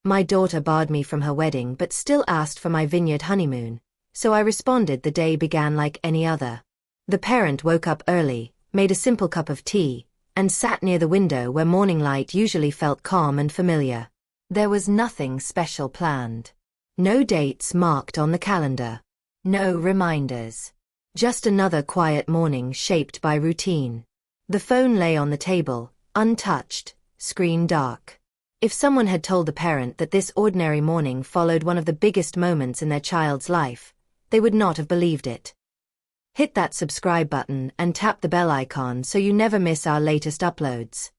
My daughter barred me from her wedding but still asked for my Vineyard honeymoon, so I responded the day began like any other. The parent woke up early, made a simple cup of tea, and sat near the window where morning light usually felt calm and familiar. There was nothing special planned. No dates marked on the calendar. No reminders. Just another quiet morning shaped by routine. The phone lay on the table, untouched, screen dark. If someone had told the parent that this ordinary morning followed one of the biggest moments in their child's life, they would not have believed it. Hit that subscribe button and tap the bell icon so you never miss our latest uploads.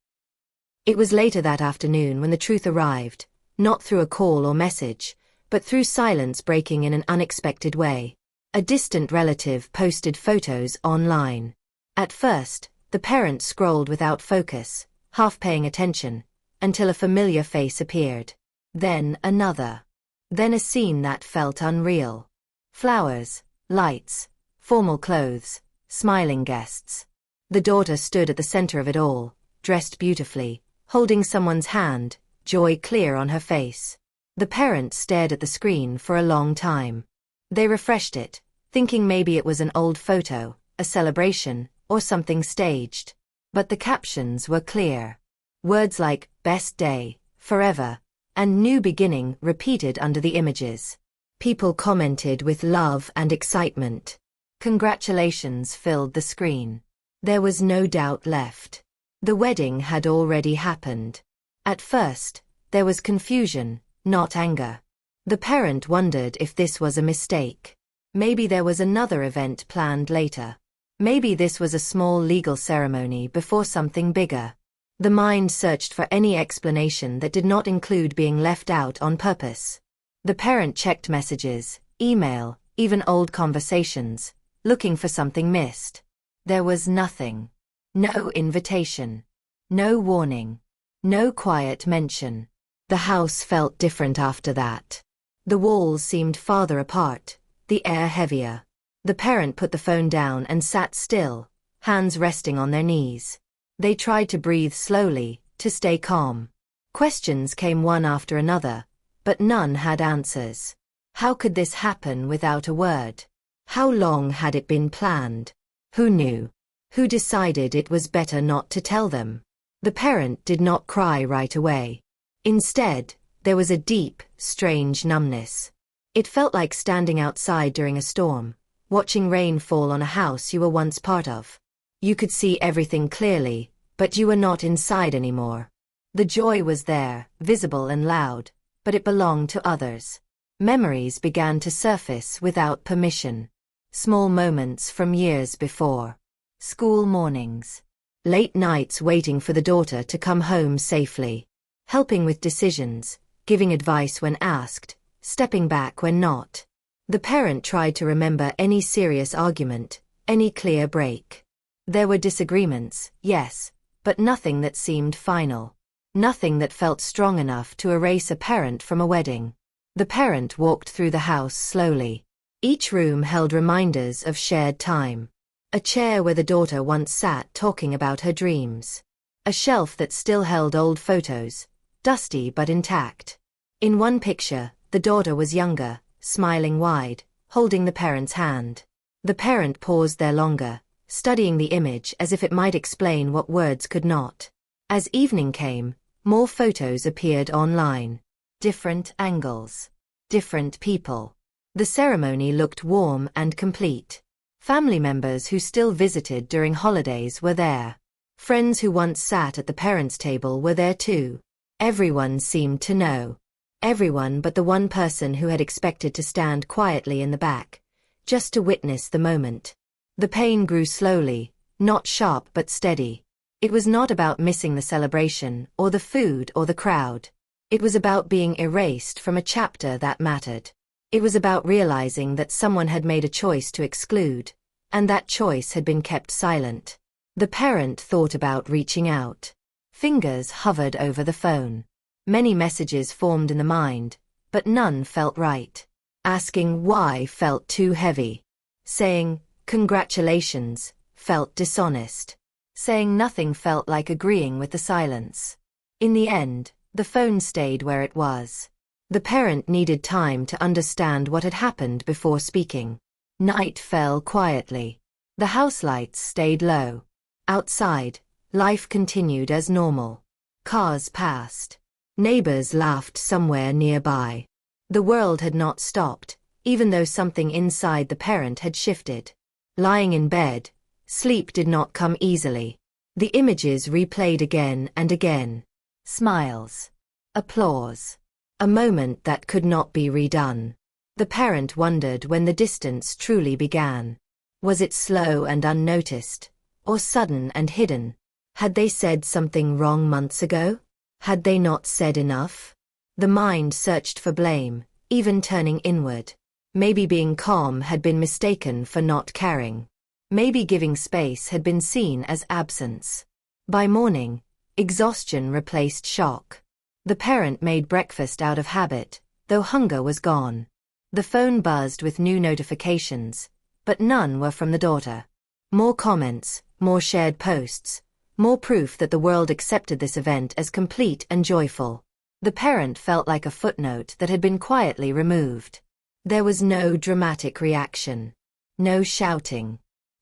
It was later that afternoon when the truth arrived, not through a call or message, but through silence breaking in an unexpected way. A distant relative posted photos online. At first, the parent scrolled without focus, half paying attention, until a familiar face appeared. Then another. Then a scene that felt unreal. Flowers, lights, formal clothes, smiling guests. The daughter stood at the center of it all, dressed beautifully, holding someone's hand, joy clear on her face. The parent stared at the screen for a long time. They refreshed it, thinking maybe it was an old photo, a celebration, or something staged. But the captions were clear. Words like, best day, forever, and new beginning repeated under the images. People commented with love and excitement. Congratulations filled the screen. There was no doubt left. The wedding had already happened. At first, there was confusion, not anger. The parent wondered if this was a mistake. Maybe there was another event planned later. Maybe this was a small legal ceremony before something bigger. The mind searched for any explanation that did not include being left out on purpose. The parent checked messages, email, even old conversations, looking for something missed. There was nothing. No invitation. No warning. No quiet mention. The house felt different after that. The walls seemed farther apart, the air heavier. The parent put the phone down and sat still, hands resting on their knees. They tried to breathe slowly, to stay calm. Questions came one after another, but none had answers. How could this happen without a word? How long had it been planned? Who knew? Who decided it was better not to tell them? The parent did not cry right away. Instead, there was a deep, strange numbness. It felt like standing outside during a storm, watching rain fall on a house you were once part of. You could see everything clearly, but you were not inside anymore. The joy was there, visible and loud, but it belonged to others. Memories began to surface without permission. Small moments from years before. School mornings. Late nights waiting for the daughter to come home safely. Helping with decisions, giving advice when asked, stepping back when not. The parent tried to remember any serious argument, any clear break. There were disagreements, yes, but nothing that seemed final. Nothing that felt strong enough to erase a parent from a wedding. The parent walked through the house slowly. Each room held reminders of shared time. A chair where the daughter once sat talking about her dreams. A shelf that still held old photos, dusty but intact. In one picture, the daughter was younger, smiling wide, holding the parent's hand. The parent paused there longer, studying the image as if it might explain what words could not. As evening came, more photos appeared online. Different angles. Different people. The ceremony looked warm and complete. Family members who still visited during holidays were there. Friends who once sat at the parents' table were there too. Everyone seemed to know. Everyone but the one person who had expected to stand quietly in the back, just to witness the moment. The pain grew slowly, not sharp but steady. It was not about missing the celebration, or the food or the crowd. It was about being erased from a chapter that mattered. It was about realizing that someone had made a choice to exclude, and that choice had been kept silent. The parent thought about reaching out. Fingers hovered over the phone. Many messages formed in the mind, but none felt right. Asking why felt too heavy. Saying, congratulations, felt dishonest. Saying nothing felt like agreeing with the silence. In the end, the phone stayed where it was. The parent needed time to understand what had happened before speaking. Night fell quietly. The house lights stayed low. Outside, life continued as normal. Cars passed. Neighbors laughed somewhere nearby. The world had not stopped, even though something inside the parent had shifted. Lying in bed, sleep did not come easily. The images replayed again and again. Smiles. Applause. A moment that could not be redone. The parent wondered when the distance truly began. Was it slow and unnoticed, or sudden and hidden? Had they said something wrong months ago? Had they not said enough? The mind searched for blame, even turning inward. Maybe being calm had been mistaken for not caring. Maybe giving space had been seen as absence. By morning, exhaustion replaced shock. The parent made breakfast out of habit, though hunger was gone. The phone buzzed with new notifications, but none were from the daughter. More comments, more shared posts, more proof that the world accepted this event as complete and joyful. The parent felt like a footnote that had been quietly removed. There was no dramatic reaction. No shouting.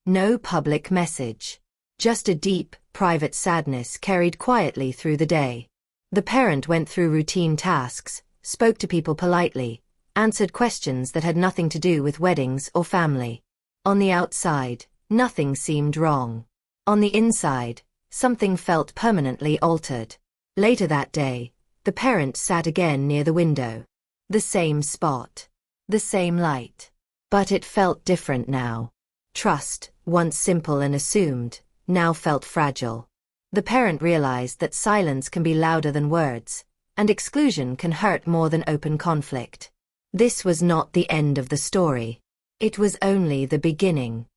No public message. Just a deep, private sadness carried quietly through the day. The parent went through routine tasks, spoke to people politely, answered questions that had nothing to do with weddings or family. On the outside, nothing seemed wrong. On the inside, something felt permanently altered. Later that day, the parent sat again near the window. The same spot. The same light. But it felt different now. Trust, once simple and assumed, now felt fragile. The parent realized that silence can be louder than words, and exclusion can hurt more than open conflict. This was not the end of the story. It was only the beginning.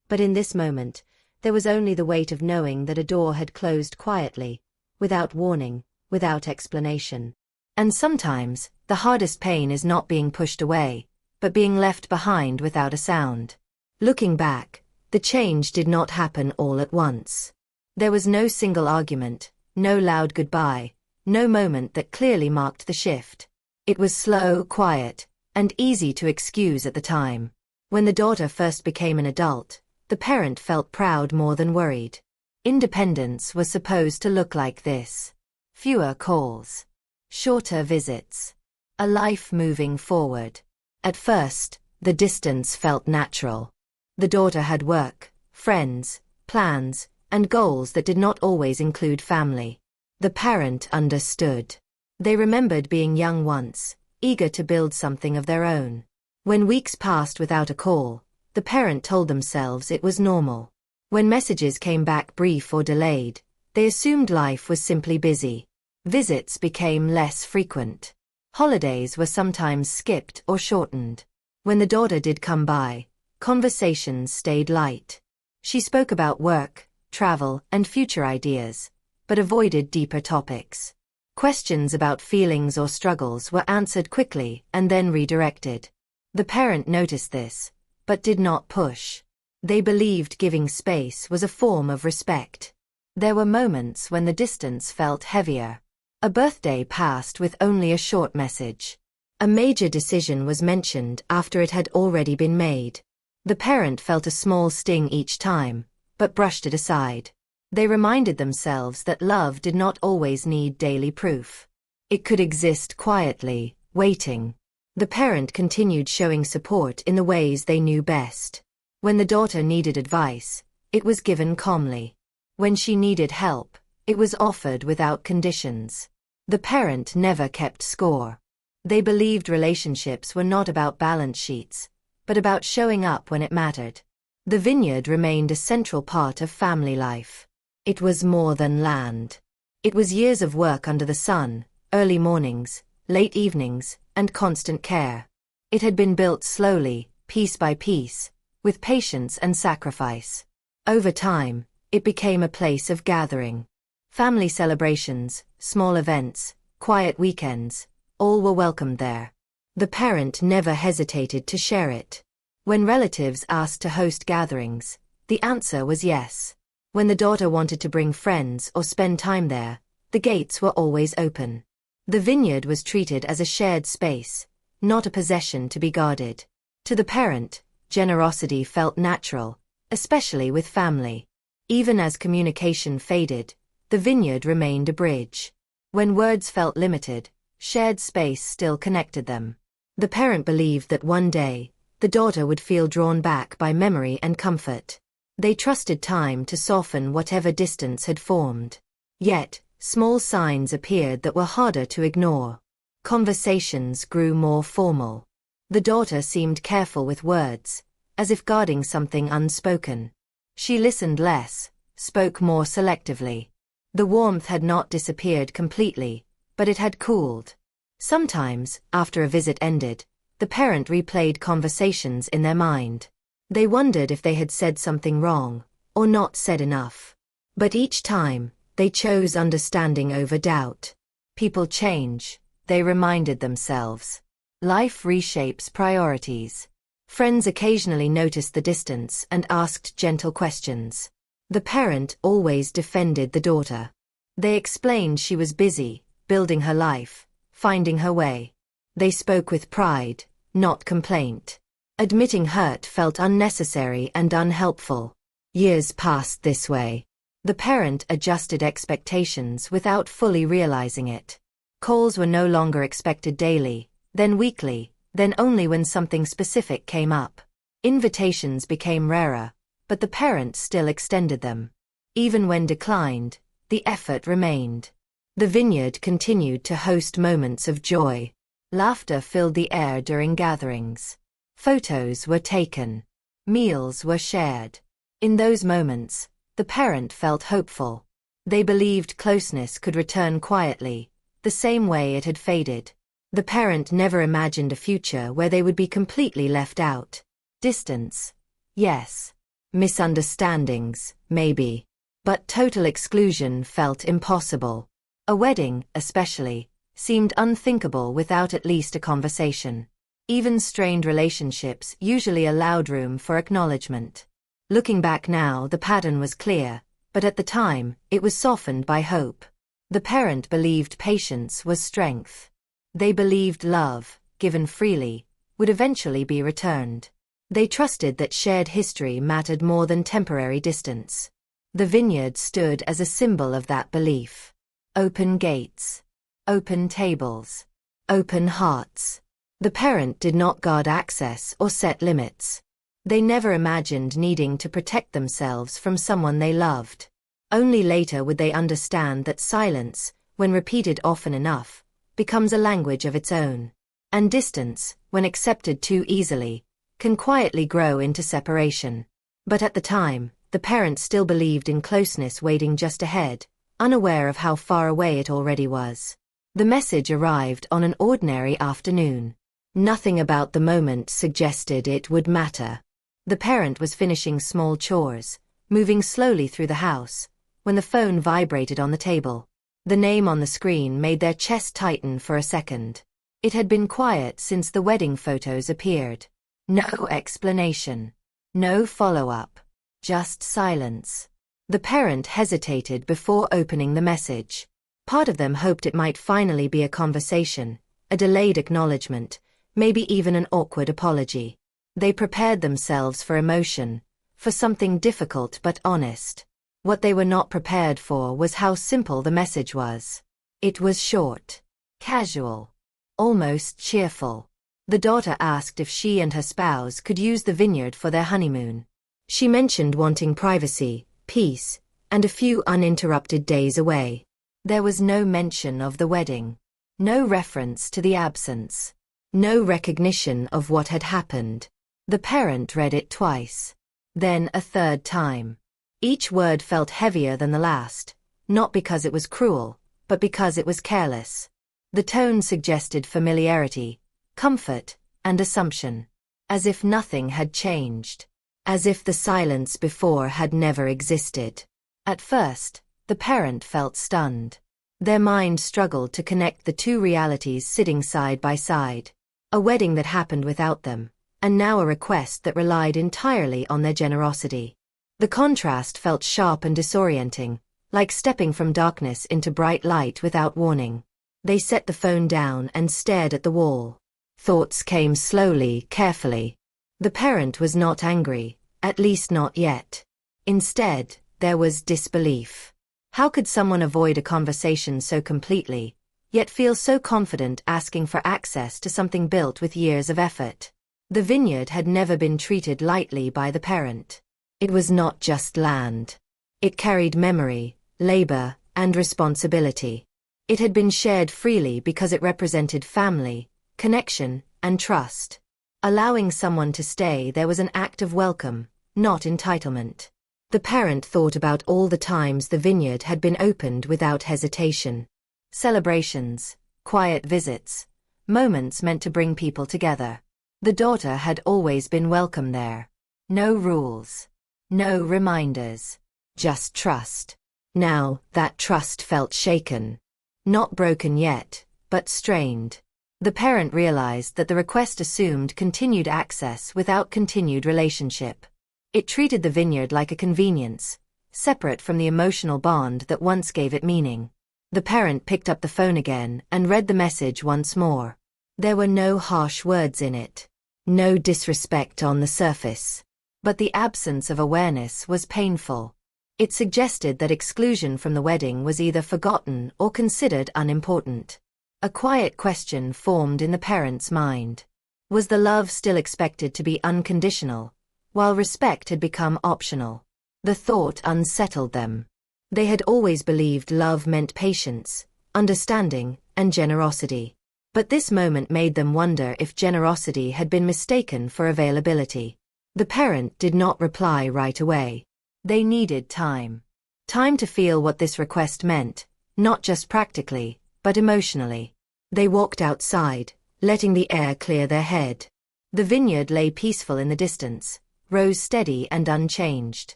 But in this moment, there was only the weight of knowing that a door had closed quietly, without warning, without explanation. And sometimes, the hardest pain is not being pushed away, but being left behind without a sound. Looking back, the change did not happen all at once. There was no single argument, no loud goodbye, no moment that clearly marked the shift. It was slow, quiet, and easy to excuse at the time. When the daughter first became an adult, the parent felt proud more than worried. Independence was supposed to look like this. Fewer calls. Shorter visits. A life moving forward. At first, the distance felt natural. The daughter had work, friends, plans, and goals that did not always include family. The parent understood. They remembered being young once, eager to build something of their own. When weeks passed without a call, the parent told themselves it was normal. When messages came back brief or delayed, they assumed life was simply busy. Visits became less frequent. Holidays were sometimes skipped or shortened. When the daughter did come by, conversations stayed light. She spoke about work, travel, and future ideas, but avoided deeper topics. Questions about feelings or struggles were answered quickly and then redirected. The parent noticed this, but did not push. They believed giving space was a form of respect. There were moments when the distance felt heavier. A birthday passed with only a short message. A major decision was mentioned after it had already been made. The parent felt a small sting each time, but brushed it aside. They reminded themselves that love did not always need daily proof. It could exist quietly, waiting. The parent continued showing support in the ways they knew best. When the daughter needed advice, it was given calmly. When she needed help, it was offered without conditions. The parent never kept score. They believed relationships were not about balance sheets, but about showing up when it mattered. The vineyard remained a central part of family life. It was more than land. It was years of work under the sun, early mornings, late evenings, and constant care. It had been built slowly, piece by piece, with patience and sacrifice. Over time, it became a place of gathering. Family celebrations, small events, quiet weekends, all were welcomed there. The parent never hesitated to share it. When relatives asked to host gatherings, the answer was yes. When the daughter wanted to bring friends or spend time there, the gates were always open. The vineyard was treated as a shared space, not a possession to be guarded. To the parent, generosity felt natural, especially with family. Even as communication faded, the vineyard remained a bridge. When words felt limited, shared space still connected them. The parent believed that one day, the daughter would feel drawn back by memory and comfort. They trusted time to soften whatever distance had formed. Yet, small signs appeared that were harder to ignore. Conversations grew more formal. The daughter seemed careful with words, as if guarding something unspoken. She listened less, spoke more selectively. The warmth had not disappeared completely, but it had cooled. Sometimes, after a visit ended, the parent replayed conversations in their mind. They wondered if they had said something wrong, or not said enough. But each time, they chose understanding over doubt. People change, they reminded themselves. Life reshapes priorities. Friends occasionally noticed the distance and asked gentle questions. The parent always defended the daughter. They explained she was busy, building her life, finding her way. They spoke with pride, not complaint. Admitting hurt felt unnecessary and unhelpful. Years passed this way. The parent adjusted expectations without fully realizing it. Calls were no longer expected daily, then weekly, then only when something specific came up. Invitations became rarer, but the parent still extended them. Even when declined, the effort remained. The vineyard continued to host moments of joy. Laughter filled the air during gatherings. Photos were taken. Meals were shared. In those moments, the parent felt hopeful. They believed closeness could return quietly, the same way it had faded. The parent never imagined a future where they would be completely left out. Distance. Yes. Misunderstandings, maybe. But total exclusion felt impossible. A wedding, especially, seemed unthinkable without at least a conversation. Even strained relationships usually allowed room for acknowledgement. Looking back now, the pattern was clear, but at the time, it was softened by hope. The parent believed patience was strength. They believed love, given freely, would eventually be returned. They trusted that shared history mattered more than temporary distance. The vineyard stood as a symbol of that belief. Open gates. Open tables. Open hearts. The parent did not guard access or set limits. They never imagined needing to protect themselves from someone they loved. Only later would they understand that silence, when repeated often enough, becomes a language of its own. And distance, when accepted too easily, can quietly grow into separation. But at the time, the parent still believed in closeness waiting just ahead, unaware of how far away it already was. The message arrived on an ordinary afternoon. Nothing about the moment suggested it would matter. The parent was finishing small chores, moving slowly through the house, when the phone vibrated on the table. The name on the screen made their chest tighten for a second. It had been quiet since the wedding photos appeared. No explanation. No follow-up. Just silence. The parent hesitated before opening the message. Part of them hoped it might finally be a conversation, a delayed acknowledgement, maybe even an awkward apology. They prepared themselves for emotion, for something difficult but honest. What they were not prepared for was how simple the message was. It was short, casual, almost cheerful. The daughter asked if she and her spouse could use the vineyard for their honeymoon. She mentioned wanting privacy, peace, and a few uninterrupted days away. There was no mention of the wedding. No reference to the absence. No recognition of what had happened. The parent read it twice. Then a third time. Each word felt heavier than the last, not because it was cruel, but because it was careless. The tone suggested familiarity, comfort, and assumption. As if nothing had changed. As if the silence before had never existed. At first, the parent felt stunned. Their mind struggled to connect the two realities sitting side by side. A wedding that happened without them, and now a request that relied entirely on their generosity. The contrast felt sharp and disorienting, like stepping from darkness into bright light without warning. They set the phone down and stared at the wall. Thoughts came slowly, carefully. The parent was not angry, at least not yet. Instead, there was disbelief. How could someone avoid a conversation so completely, yet feel so confident asking for access to something built with years of effort? The vineyard had never been treated lightly by the parent. It was not just land. It carried memory, labor, and responsibility. It had been shared freely because it represented family, connection, and trust. Allowing someone to stay there was an act of welcome, not entitlement. The parent thought about all the times the vineyard had been opened without hesitation. Celebrations, quiet visits, moments meant to bring people together. The daughter had always been welcome there. No rules. No reminders. Just trust. Now, that trust felt shaken. Not broken yet, but strained. The parent realized that the request assumed continued access without continued relationship. It treated the vineyard like a convenience, separate from the emotional bond that once gave it meaning. The parent picked up the phone again and read the message once more. There were no harsh words in it. No disrespect on the surface. But the absence of awareness was painful. It suggested that exclusion from the wedding was either forgotten or considered unimportant. A quiet question formed in the parent's mind. Was the love still expected to be unconditional, while respect had become optional? The thought unsettled them. They had always believed love meant patience, understanding, and generosity. But this moment made them wonder if generosity had been mistaken for availability. The parent did not reply right away. They needed time. Time to feel what this request meant, not just practically, but emotionally. They walked outside, letting the air clear their head. The vineyard lay peaceful in the distance, rose steady and unchanged.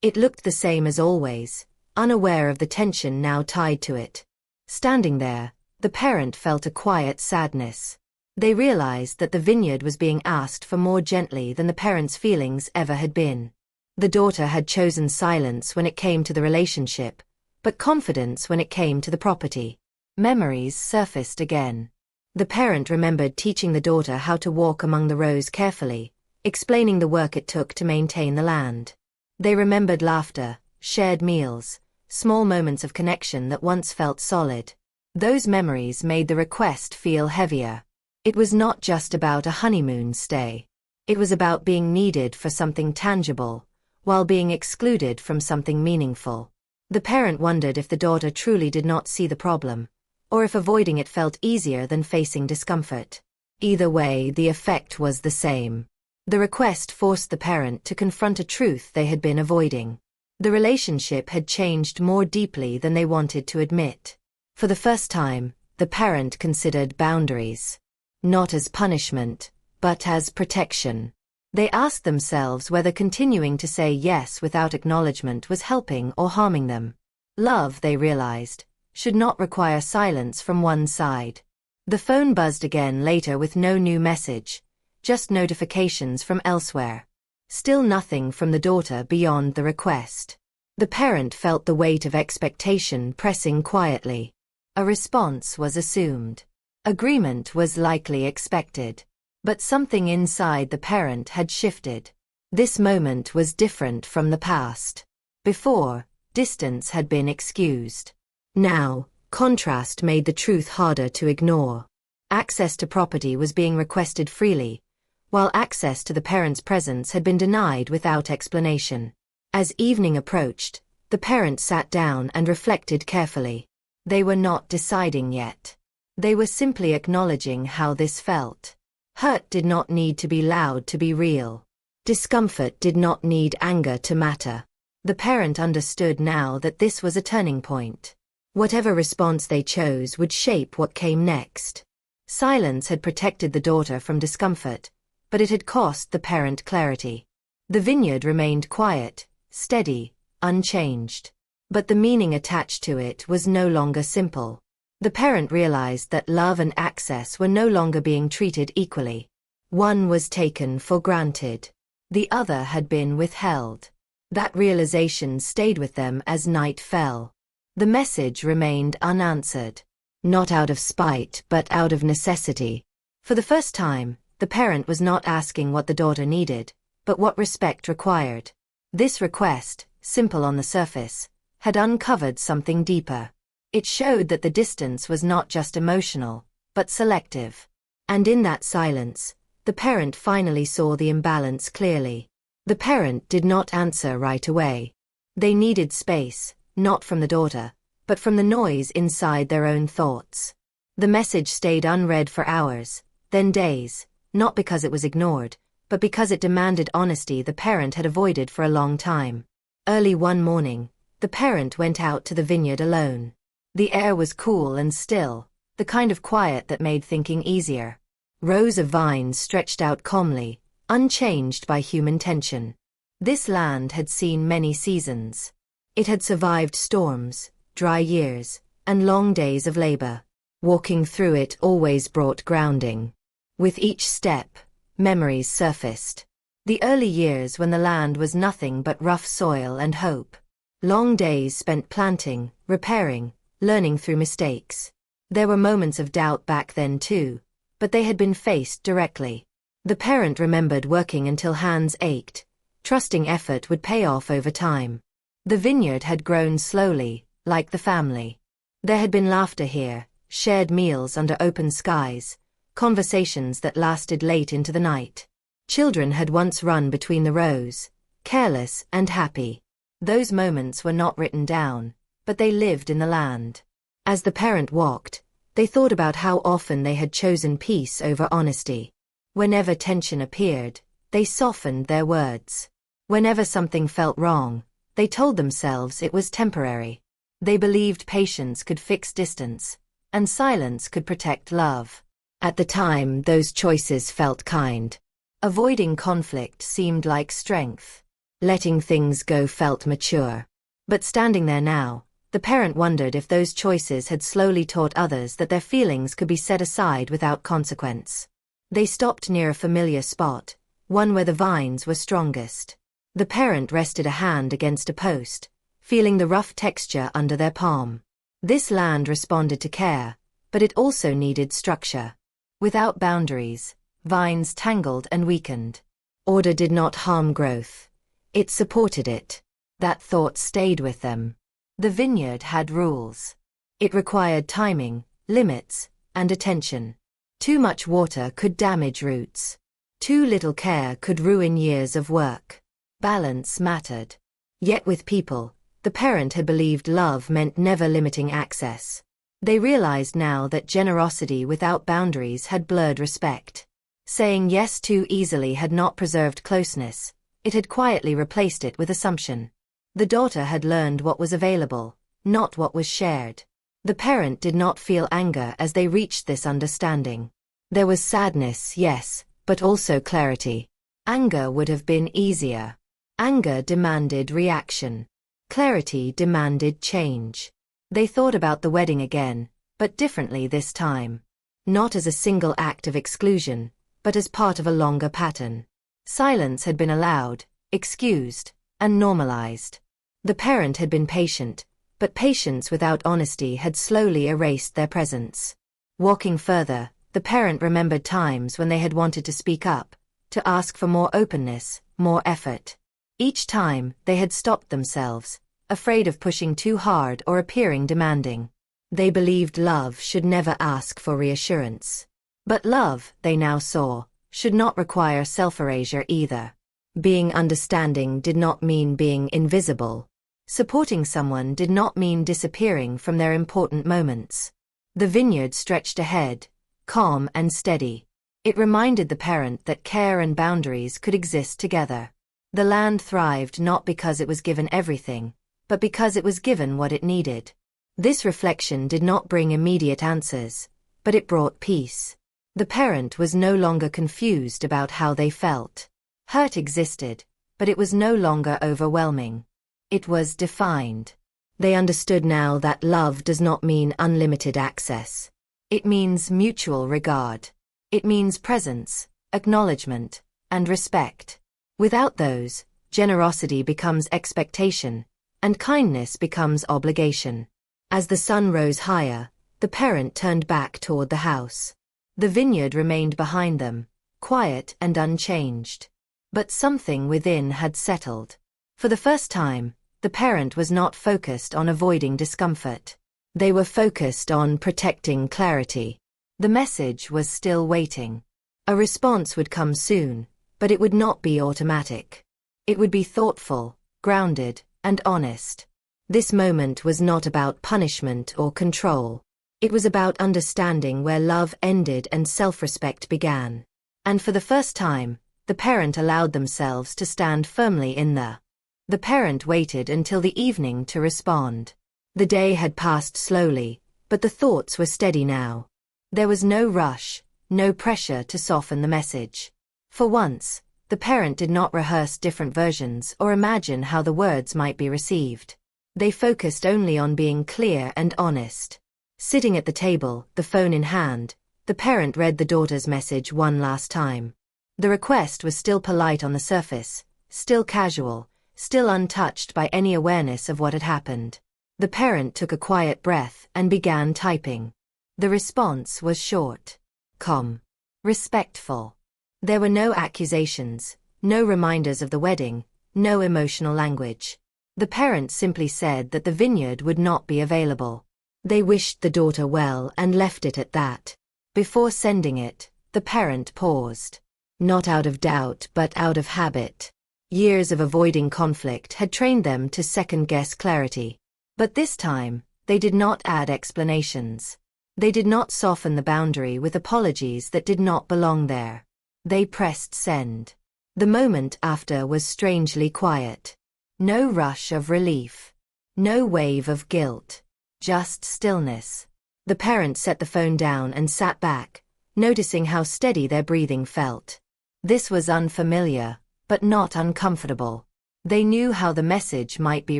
It looked the same as always, unaware of the tension now tied to it. Standing there, the parent felt a quiet sadness. They realized that the vineyard was being asked for more gently than the parent's feelings ever had been. The daughter had chosen silence when it came to the relationship, but confidence when it came to the property. Memories surfaced again. The parent remembered teaching the daughter how to walk among the rows carefully, explaining the work it took to maintain the land. They remembered laughter, shared meals, small moments of connection that once felt solid. Those memories made the request feel heavier. It was not just about a honeymoon stay. It was about being needed for something tangible, while being excluded from something meaningful. The parent wondered if the daughter truly did not see the problem, or if avoiding it felt easier than facing discomfort. Either way, the effect was the same. The request forced the parent to confront a truth they had been avoiding. The relationship had changed more deeply than they wanted to admit. For the first time, the parent considered boundaries. Not as punishment, but as protection. They asked themselves whether continuing to say yes without acknowledgement was helping or harming them. Love, they realized, should not require silence from one side. The phone buzzed again later with no new message, just notifications from elsewhere. Still nothing from the daughter beyond the request. The parent felt the weight of expectation pressing quietly. A response was assumed. Agreement was likely expected. But something inside the parent had shifted. This moment was different from the past. Before, distance had been excused. Now, contrast made the truth harder to ignore. Access to property was being requested freely, while access to the parent's presence had been denied without explanation. As evening approached, the parent sat down and reflected carefully. They were not deciding yet. They were simply acknowledging how this felt. Hurt did not need to be loud to be real. Discomfort did not need anger to matter. The parent understood now that this was a turning point. Whatever response they chose would shape what came next. Silence had protected the daughter from discomfort, but it had cost the parent clarity. The vineyard remained quiet, steady, unchanged. But the meaning attached to it was no longer simple. The parent realized that love and access were no longer being treated equally. One was taken for granted. The other had been withheld. That realization stayed with them as night fell. The message remained unanswered. not out of spite but out of necessity. For the first time, the parent was not asking what the daughter needed, but what respect required. This request, simple on the surface, had uncovered something deeper. It showed that the distance was not just emotional, but selective. And in that silence, the parent finally saw the imbalance clearly. The parent did not answer right away. They needed space, not from the daughter, but from the noise inside their own thoughts. The message stayed unread for hours, then days, not because it was ignored, but because it demanded honesty the parent had avoided for a long time. Early one morning, the parent went out to the vineyard alone. The air was cool and still, the kind of quiet that made thinking easier. Rows of vines stretched out calmly, unchanged by human tension. This land had seen many seasons. It had survived storms, dry years, and long days of labor. Walking through it always brought grounding. With each step, memories surfaced. The early years when the land was nothing but rough soil and hope. Long days spent planting, repairing, learning through mistakes. There were moments of doubt back then too, but they had been faced directly. The parent remembered working until hands ached, trusting effort would pay off over time. The vineyard had grown slowly, like the family. There had been laughter here, shared meals under open skies, conversations that lasted late into the night. Children had once run between the rows, careless and happy. Those moments were not written down, but they lived in the land. As the parent walked, they thought about how often they had chosen peace over honesty. Whenever tension appeared, they softened their words. Whenever something felt wrong, they told themselves it was temporary. They believed patience could fix distance, and silence could protect love. At the time, those choices felt kind. Avoiding conflict seemed like strength. Letting things go felt mature. But standing there now, the parent wondered if those choices had slowly taught others that their feelings could be set aside without consequence. They stopped near a familiar spot, one where the vines were strongest. The parent rested a hand against a post, feeling the rough texture under their palm. This land responded to care, but it also needed structure. Without boundaries, vines tangled and weakened. Order did not harm growth. It supported it. That thought stayed with them. The vineyard had rules. It required timing, limits, and attention. Too much water could damage roots. Too little care could ruin years of work. Balance mattered. Yet with people, the parent had believed love meant never limiting access. They realized now that generosity without boundaries had blurred respect. Saying yes too easily had not preserved closeness. It had quietly replaced it with assumption. The daughter had learned what was available, not what was shared. The parent did not feel anger as they reached this understanding. There was sadness, yes, but also clarity. Anger would have been easier. Anger demanded reaction. Clarity demanded change. They thought about the wedding again, but differently this time. Not as a single act of exclusion, but as part of a longer pattern. Silence had been allowed, excused, and normalized. The parent had been patient, but patience without honesty had slowly erased their presence. Walking further, the parent remembered times when they had wanted to speak up, to ask for more openness, more effort. Each time, they had stopped themselves, afraid of pushing too hard or appearing demanding. They believed love should never ask for reassurance. But love, they now saw, should not require self-erasure either. Being understanding did not mean being invisible. Supporting someone did not mean disappearing from their important moments. The vineyard stretched ahead, calm and steady. It reminded the parent that care and boundaries could exist together. The land thrived not because it was given everything, but because it was given what it needed. This reflection did not bring immediate answers, but it brought peace. The parent was no longer confused about how they felt. Hurt existed, but it was no longer overwhelming. It was defined. They understood now that love does not mean unlimited access. It means mutual regard. It means presence, acknowledgement, and respect. Without those, generosity becomes expectation, and kindness becomes obligation. As the sun rose higher, the parent turned back toward the house. The vineyard remained behind them, quiet and unchanged. But something within had settled. For the first time, the parent was not focused on avoiding discomfort. They were focused on protecting clarity. The message was still waiting. A response would come soon, but it would not be automatic. It would be thoughtful, grounded, and honest. This moment was not about punishment or control. It was about understanding where love ended and self-respect began. And for the first time, the parent allowed themselves to stand firmly in the. The parent waited until the evening to respond. The day had passed slowly, but the thoughts were steady now. There was no rush, no pressure to soften the message. For once, the parent did not rehearse different versions or imagine how the words might be received. They focused only on being clear and honest. Sitting at the table, the phone in hand, the parent read the daughter's message one last time. The request was still polite on the surface, still casual, still untouched by any awareness of what had happened. The parent took a quiet breath and began typing. The response was short, calm, respectful. There were no accusations, no reminders of the wedding, no emotional language. The parent simply said that the vineyard would not be available. They wished the daughter well and left it at that. Before sending it, the parent paused. Not out of doubt but out of habit. Years of avoiding conflict had trained them to second-guess clarity. But this time, they did not add explanations. They did not soften the boundary with apologies that did not belong there. They pressed send. The moment after was strangely quiet. No rush of relief. No wave of guilt. Just stillness. The parent set the phone down and sat back, noticing how steady their breathing felt. This was unfamiliar, but not uncomfortable. They knew how the message might be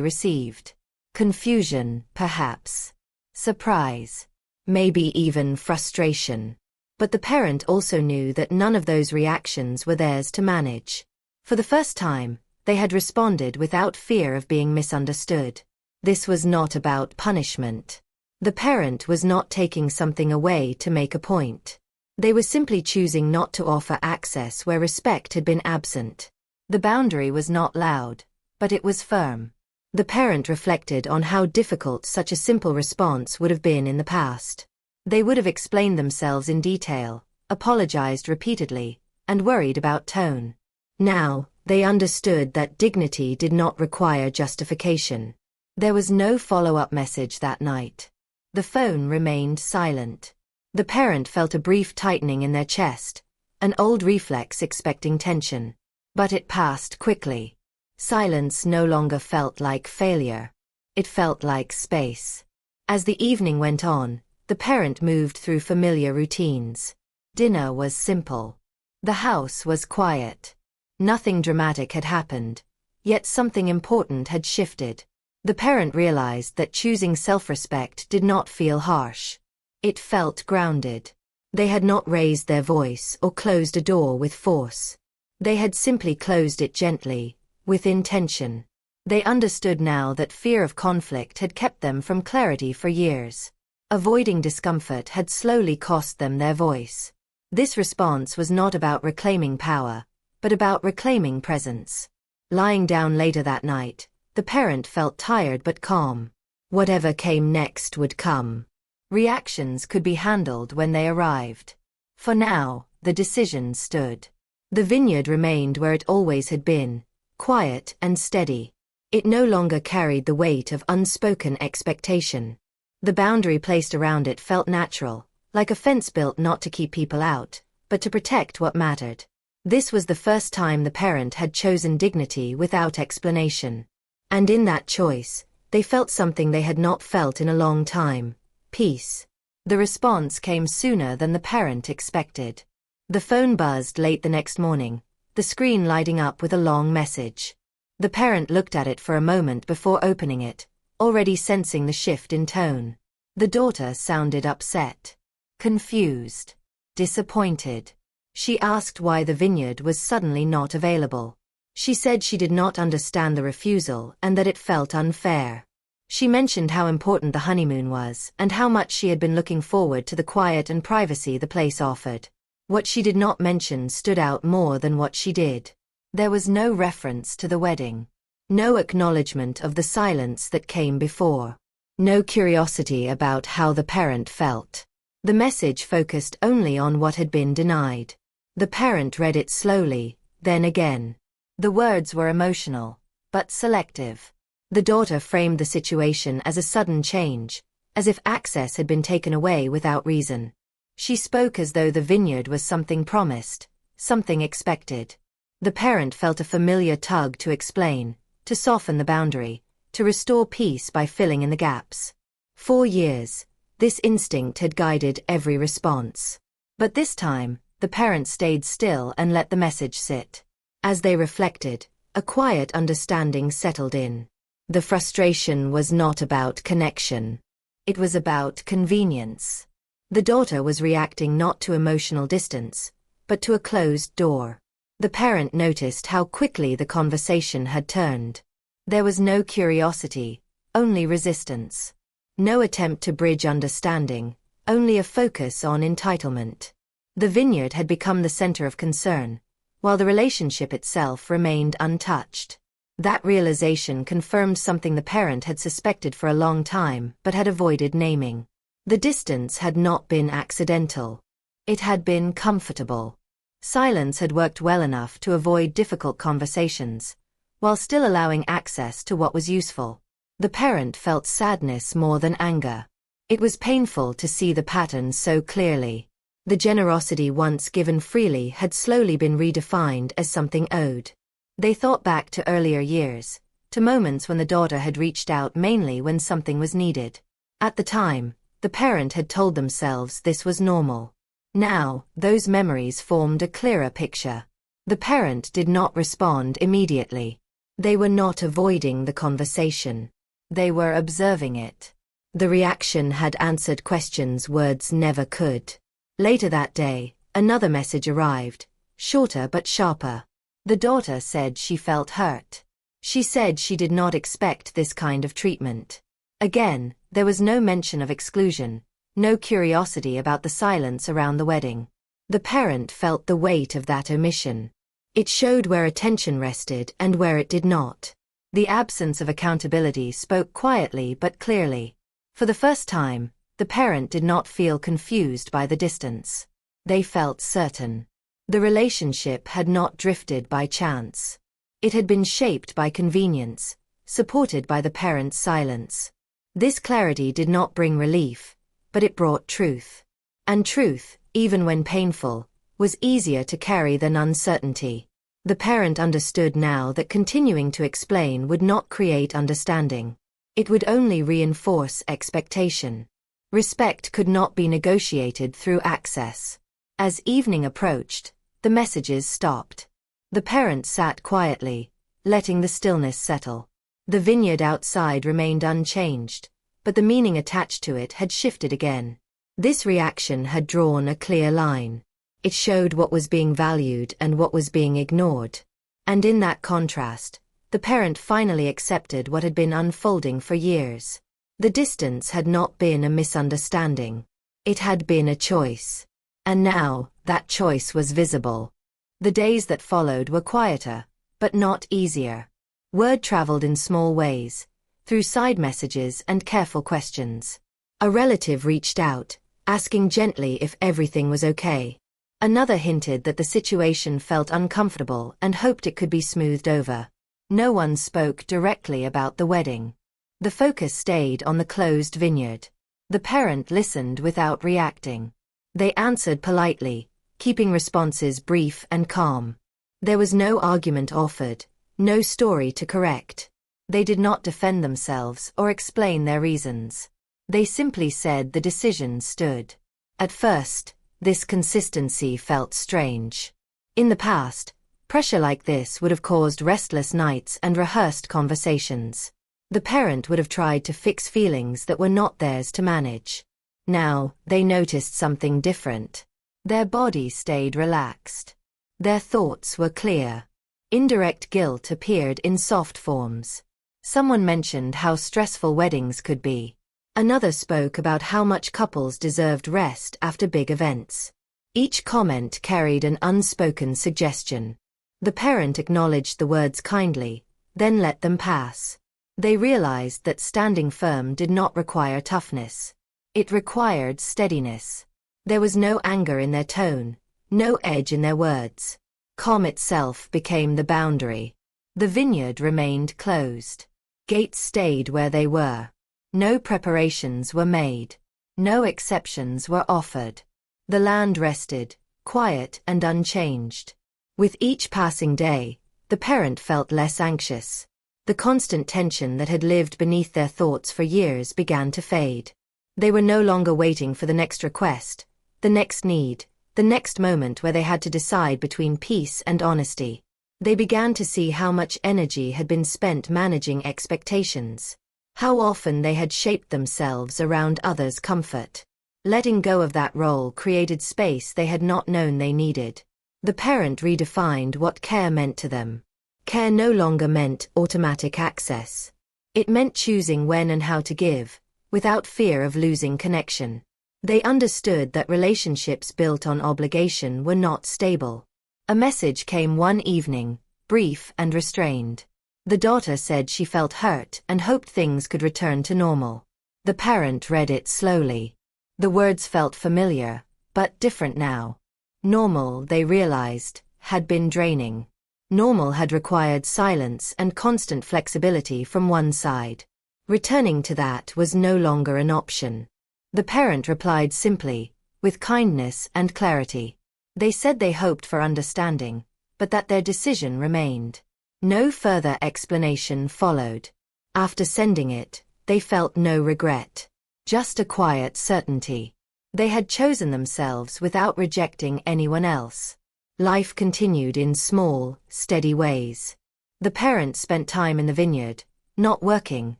received. Confusion, perhaps. Surprise. Maybe even frustration. But the parent also knew that none of those reactions were theirs to manage. For the first time, they had responded without fear of being misunderstood. This was not about punishment. The parent was not taking something away to make a point. They were simply choosing not to offer access where respect had been absent. The boundary was not loud, but it was firm. The parent reflected on how difficult such a simple response would have been in the past. They would have explained themselves in detail, apologized repeatedly, and worried about tone. Now, they understood that dignity did not require justification. There was no follow-up message that night. The phone remained silent. The parent felt a brief tightening in their chest, an old reflex expecting tension. But it passed quickly. Silence no longer felt like failure. It felt like space. As the evening went on, the parent moved through familiar routines. Dinner was simple. The house was quiet. Nothing dramatic had happened, yet something important had shifted. The parent realized that choosing self-respect did not feel harsh. It felt grounded. They had not raised their voice or closed a door with force. They had simply closed it gently, with intention. They understood now that fear of conflict had kept them from clarity for years. Avoiding discomfort had slowly cost them their voice. This response was not about reclaiming power, but about reclaiming presence. Lying down later that night, the parent felt tired but calm. Whatever came next would come. Reactions could be handled when they arrived. For now, the decision stood. The vineyard remained where it always had been, quiet and steady. It no longer carried the weight of unspoken expectation. The boundary placed around it felt natural, like a fence built not to keep people out, but to protect what mattered. This was the first time the parent had chosen dignity without explanation. And in that choice, they felt something they had not felt in a long time: peace. The response came sooner than the parent expected. The phone buzzed late the next morning, the screen lighting up with a long message. The parent looked at it for a moment before opening it, already sensing the shift in tone. The daughter sounded upset, confused, disappointed. She asked why the vineyard was suddenly not available. She said she did not understand the refusal and that it felt unfair. She mentioned how important the honeymoon was and how much she had been looking forward to the quiet and privacy the place offered. What she did not mention stood out more than what she did. There was no reference to the wedding. No acknowledgement of the silence that came before. No curiosity about how the parent felt. The message focused only on what had been denied. The parent read it slowly, then again. The words were emotional, but selective. The daughter framed the situation as a sudden change, as if access had been taken away without reason. She spoke as though the vineyard was something promised, something expected. The parent felt a familiar tug to explain, to soften the boundary, to restore peace by filling in the gaps. For years, this instinct had guided every response. But this time, the parent stayed still and let the message sit. As they reflected, a quiet understanding settled in. The frustration was not about connection. It was about convenience. The daughter was reacting not to emotional distance, but to a closed door. The parent noticed how quickly the conversation had turned. There was no curiosity, only resistance. No attempt to bridge understanding, only a focus on entitlement. The vineyard had become the center of concern, while the relationship itself remained untouched. That realization confirmed something the parent had suspected for a long time but had avoided naming. The distance had not been accidental. It had been comfortable. Silence had worked well enough to avoid difficult conversations, while still allowing access to what was useful. The parent felt sadness more than anger. It was painful to see the pattern so clearly. The generosity once given freely had slowly been redefined as something owed. They thought back to earlier years, to moments when the daughter had reached out mainly when something was needed. At the time, the parent had told themselves this was normal. Now, those memories formed a clearer picture. The parent did not respond immediately. They were not avoiding the conversation. They were observing it. The reaction had answered questions words never could. Later that day, another message arrived, shorter but sharper. The daughter said she felt hurt. She said she did not expect this kind of treatment. Again, there was no mention of exclusion, no curiosity about the silence around the wedding. The parent felt the weight of that omission. It showed where attention rested and where it did not. The absence of accountability spoke quietly but clearly. For the first time, the parent did not feel confused by the distance. They felt certain. The relationship had not drifted by chance. It had been shaped by convenience, supported by the parent's silence. This clarity did not bring relief, but it brought truth. And truth, even when painful, was easier to carry than uncertainty. The parent understood now that continuing to explain would not create understanding. It would only reinforce expectation. Respect could not be negotiated through access. As evening approached, the messages stopped. The parent sat quietly, letting the stillness settle. The vineyard outside remained unchanged, but the meaning attached to it had shifted again. This reaction had drawn a clear line. It showed what was being valued and what was being ignored. And in that contrast, the parent finally accepted what had been unfolding for years. The distance had not been a misunderstanding. It had been a choice. And now, that choice was visible. The days that followed were quieter, but not easier. Word traveled in small ways, through side messages and careful questions. A relative reached out, asking gently if everything was okay. Another hinted that the situation felt uncomfortable and hoped it could be smoothed over. No one spoke directly about the wedding. The focus stayed on the closed vineyard. The parent listened without reacting. They answered politely, keeping responses brief and calm. There was no argument offered, no story to correct. They did not defend themselves or explain their reasons. They simply said the decision stood. At first, this consistency felt strange. In the past, pressure like this would have caused restless nights and rehearsed conversations. The parent would have tried to fix feelings that were not theirs to manage. Now, they noticed something different. Their body stayed relaxed. Their thoughts were clear. Indirect guilt appeared in soft forms. Someone mentioned how stressful weddings could be. Another spoke about how much couples deserved rest after big events. Each comment carried an unspoken suggestion. The parent acknowledged the words kindly, then let them pass. They realized that standing firm did not require toughness. It required steadiness. There was no anger in their tone, no edge in their words. Calm itself became the boundary. The vineyard remained closed. Gates stayed where they were. No preparations were made. No exceptions were offered. The land rested, quiet and unchanged. With each passing day, the parent felt less anxious. The constant tension that had lived beneath their thoughts for years began to fade. They were no longer waiting for the next request, the next need, the next moment where they had to decide between peace and honesty. They began to see how much energy had been spent managing expectations. How often they had shaped themselves around others' comfort. Letting go of that role created space they had not known they needed. The parent redefined what care meant to them. Care no longer meant automatic access. It meant choosing when and how to give, without fear of losing connection. They understood that relationships built on obligation were not stable. A message came one evening, brief and restrained. The daughter said she felt hurt and hoped things could return to normal. The parent read it slowly. The words felt familiar, but different now. Normal, they realized, had been draining. Normal had required silence and constant flexibility from one side. Returning to that was no longer an option. The parent replied simply, with kindness and clarity. They said they hoped for understanding, but that their decision remained. No further explanation followed. After sending it, they felt no regret. Just a quiet certainty. They had chosen themselves without rejecting anyone else. Life continued in small, steady ways. The parents spent time in the vineyard, not working,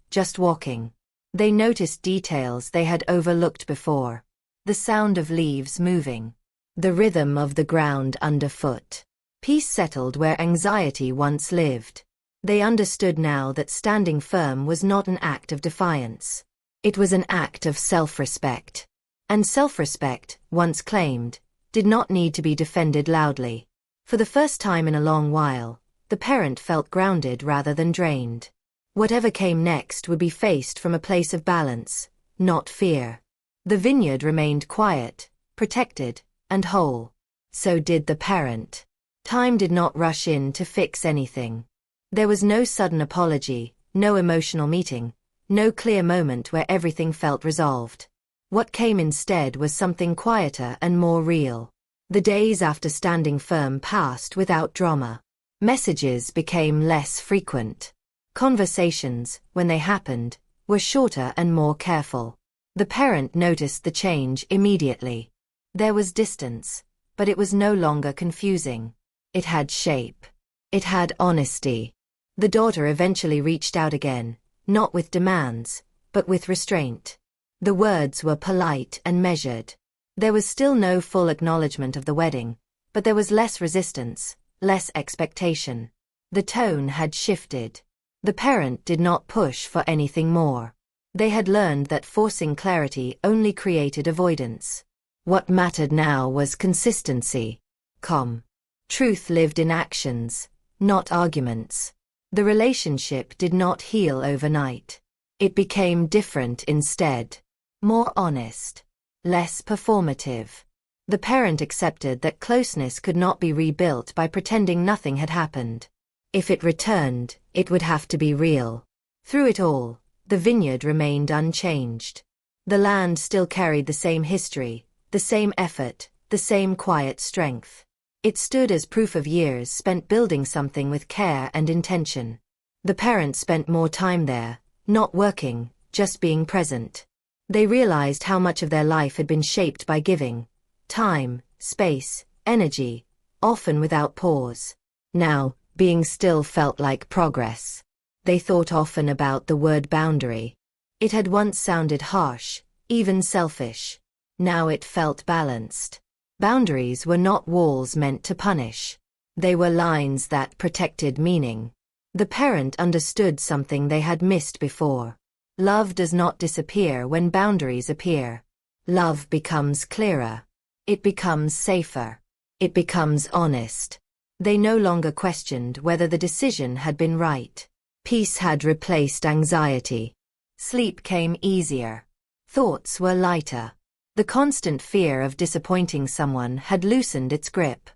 just walking. They noticed details they had overlooked before. The sound of leaves moving. The rhythm of the ground underfoot. Peace settled where anxiety once lived. They understood now that standing firm was not an act of defiance. It was an act of self-respect. And self-respect, once claimed, did not need to be defended loudly. For the first time in a long while, the parent felt grounded rather than drained. Whatever came next would be faced from a place of balance, not fear. The vineyard remained quiet, protected, and whole. So did the parent. Time did not rush in to fix anything. There was no sudden apology, no emotional meeting, no clear moment where everything felt resolved. What came instead was something quieter and more real. The days after standing firm passed without drama. Messages became less frequent. Conversations, when they happened, were shorter and more careful. The parent noticed the change immediately. There was distance, but it was no longer confusing. It had shape. It had honesty. The daughter eventually reached out again, not with demands, but with restraint. The words were polite and measured. There was still no full acknowledgement of the wedding, but there was less resistance, less expectation. The tone had shifted. The parent did not push for anything more. They had learned that forcing clarity only created avoidance. What mattered now was consistency. Truth lived in actions, not arguments. The relationship did not heal overnight. It became different instead. More honest. Less performative. The parent accepted that closeness could not be rebuilt by pretending nothing had happened. If it returned, it would have to be real. Through it all, the vineyard remained unchanged. The land still carried the same history, the same effort, the same quiet strength. It stood as proof of years spent building something with care and intention. The parents spent more time there, not working, just being present. They realized how much of their life had been shaped by giving. Time, space, energy, often without pause. Now, being still felt like progress. They thought often about the word boundary. It had once sounded harsh, even selfish. Now it felt balanced. Boundaries were not walls meant to punish. They were lines that protected meaning. The parent understood something they had missed before. Love does not disappear when boundaries appear. Love becomes clearer. It becomes safer. It becomes honest. They no longer questioned whether the decision had been right. Peace had replaced anxiety. Sleep came easier. Thoughts were lighter. The constant fear of disappointing someone had loosened its grip.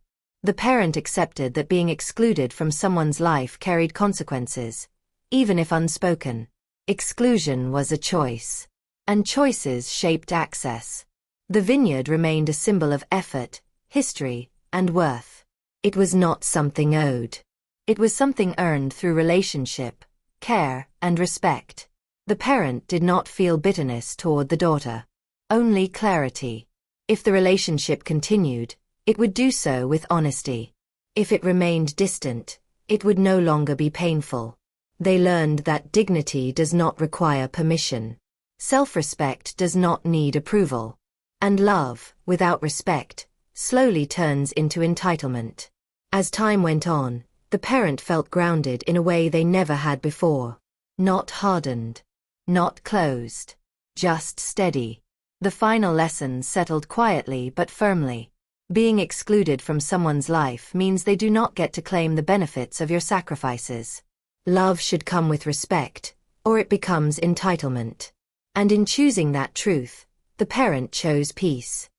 The parent accepted that being excluded from someone's life carried consequences, even if unspoken. Exclusion was a choice, and choices shaped access. The vineyard remained a symbol of effort, history, and worth. It was not something owed. It was something earned through relationship, care, and respect. The parent did not feel bitterness toward the daughter, only clarity. If the relationship continued, it would do so with honesty. If it remained distant, it would no longer be painful. They learned that dignity does not require permission. Self-respect does not need approval. And love, without respect, slowly turns into entitlement. As time went on, the parent felt grounded in a way they never had before. Not hardened. Not closed. Just steady. The final lessons settled quietly but firmly. Being excluded from someone's life means they do not get to claim the benefits of your sacrifices. Love should come with respect, or it becomes entitlement. And in choosing that truth, the parent chose peace.